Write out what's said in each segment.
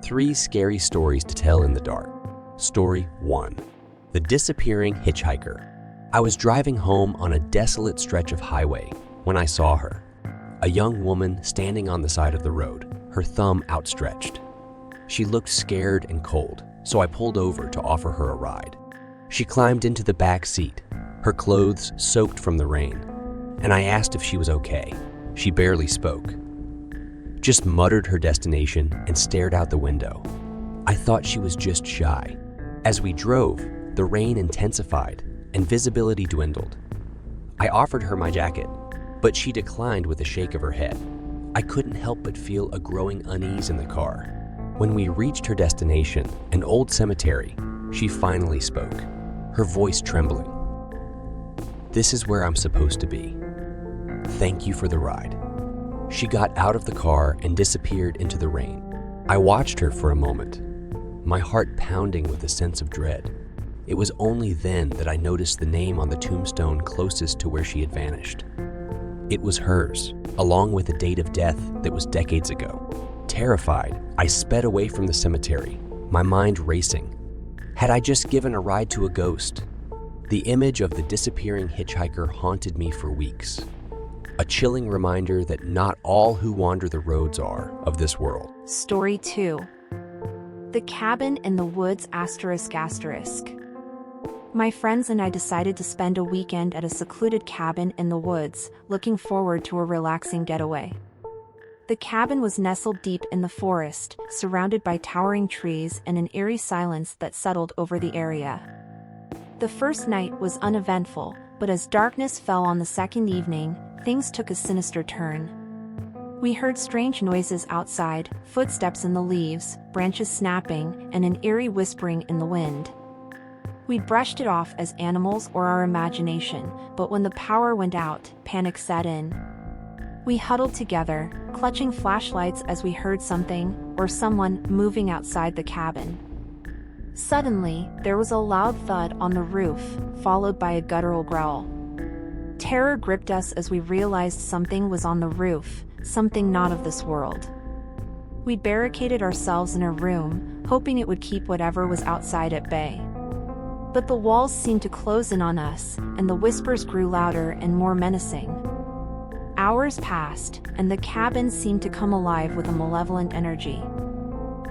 3 scary stories to tell in the dark. Story 1. The Disappearing Hitchhiker. I was driving home on a desolate stretch of highway when I saw her. A young woman standing on the side of the road, her thumb outstretched. She looked scared and cold, so I pulled over to offer her a ride. She climbed into the back seat, her clothes soaked from the rain, and I asked if she was okay. She barely spoke, just muttered her destination and stared out the window. I thought she was just shy. As we drove, the rain intensified and visibility dwindled. I offered her my jacket, but she declined with a shake of her head. I couldn't help but feel a growing unease in the car. When we reached her destination, an old cemetery, she finally spoke, her voice trembling. "This is where I'm supposed to be. Thank you for the ride." She got out of the car and disappeared into the rain. I watched her for a moment, my heart pounding with a sense of dread. It was only then that I noticed the name on the tombstone closest to where she had vanished. It was hers, along with a date of death that was decades ago. Terrified, I sped away from the cemetery, my mind racing. Had I just given a ride to a ghost? The image of the disappearing hitchhiker haunted me for weeks. A chilling reminder that not all who wander the roads are of this world. Story 2. The Cabin in the Woods ***. My friends and I decided to spend a weekend at a secluded cabin in the woods, looking forward to a relaxing getaway. The cabin was nestled deep in the forest, surrounded by towering trees and an eerie silence that settled over the area. The first night was uneventful, but as darkness fell on the second evening, things took a sinister turn. We heard strange noises outside, footsteps in the leaves, branches snapping, and an eerie whispering in the wind. We brushed it off as animals or our imagination, but when the power went out, panic set in. We huddled together, clutching flashlights as we heard something, or someone, moving outside the cabin. Suddenly, there was a loud thud on the roof, followed by a guttural growl. Terror gripped us as we realized something was on the roof, something not of this world. We barricaded ourselves in a room, hoping it would keep whatever was outside at bay. But the walls seemed to close in on us, and the whispers grew louder and more menacing. Hours passed, and the cabin seemed to come alive with a malevolent energy.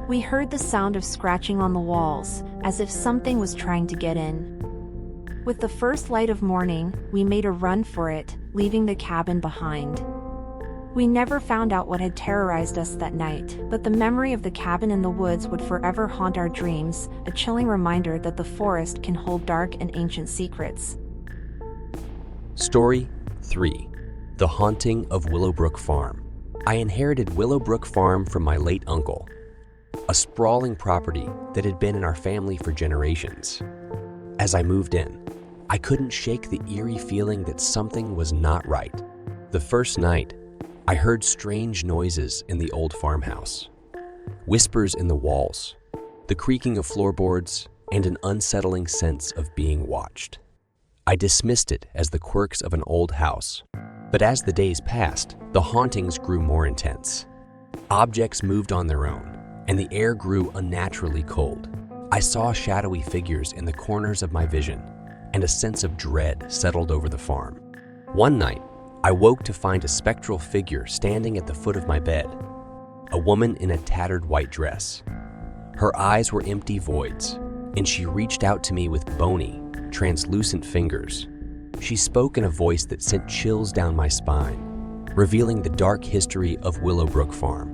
We heard the sound of scratching on the walls, as if something was trying to get in. With the first light of morning, we made a run for it, leaving the cabin behind. We never found out what had terrorized us that night, but the memory of the cabin in the woods would forever haunt our dreams, a chilling reminder that the forest can hold dark and ancient secrets. Story 3. The Haunting of Willowbrook Farm. I inherited Willowbrook Farm from my late uncle, a sprawling property that had been in our family for generations. As I moved in, I couldn't shake the eerie feeling that something was not right. The first night, I heard strange noises in the old farmhouse. Whispers in the walls, the creaking of floorboards, and an unsettling sense of being watched. I dismissed it as the quirks of an old house, but as the days passed, the hauntings grew more intense. Objects moved on their own, and the air grew unnaturally cold. I saw shadowy figures in the corners of my vision, and a sense of dread settled over the farm. One night, I woke to find a spectral figure standing at the foot of my bed, a woman in a tattered white dress. Her eyes were empty voids, and she reached out to me with bony, translucent fingers. She spoke in a voice that sent chills down my spine, revealing the dark history of Willowbrook Farm.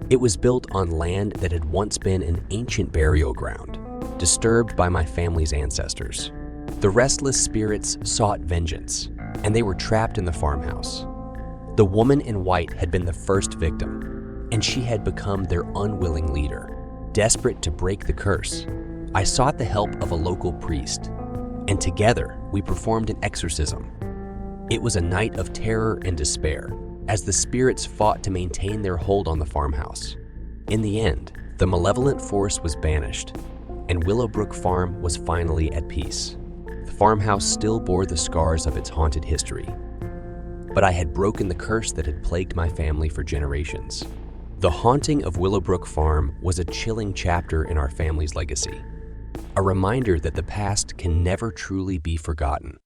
It was built on land that had once been an ancient burial ground, disturbed by my family's ancestors. The restless spirits sought vengeance, and they were trapped in the farmhouse. The woman in white had been the first victim, and she had become their unwilling leader. Desperate to break the curse, I sought the help of a local priest, and together we performed an exorcism. It was a night of terror and despair, as the spirits fought to maintain their hold on the farmhouse. In the end, the malevolent force was banished, and Willowbrook Farm was finally at peace. The farmhouse still bore the scars of its haunted history, but I had broken the curse that had plagued my family for generations. The haunting of Willowbrook Farm was a chilling chapter in our family's legacy, a reminder that the past can never truly be forgotten.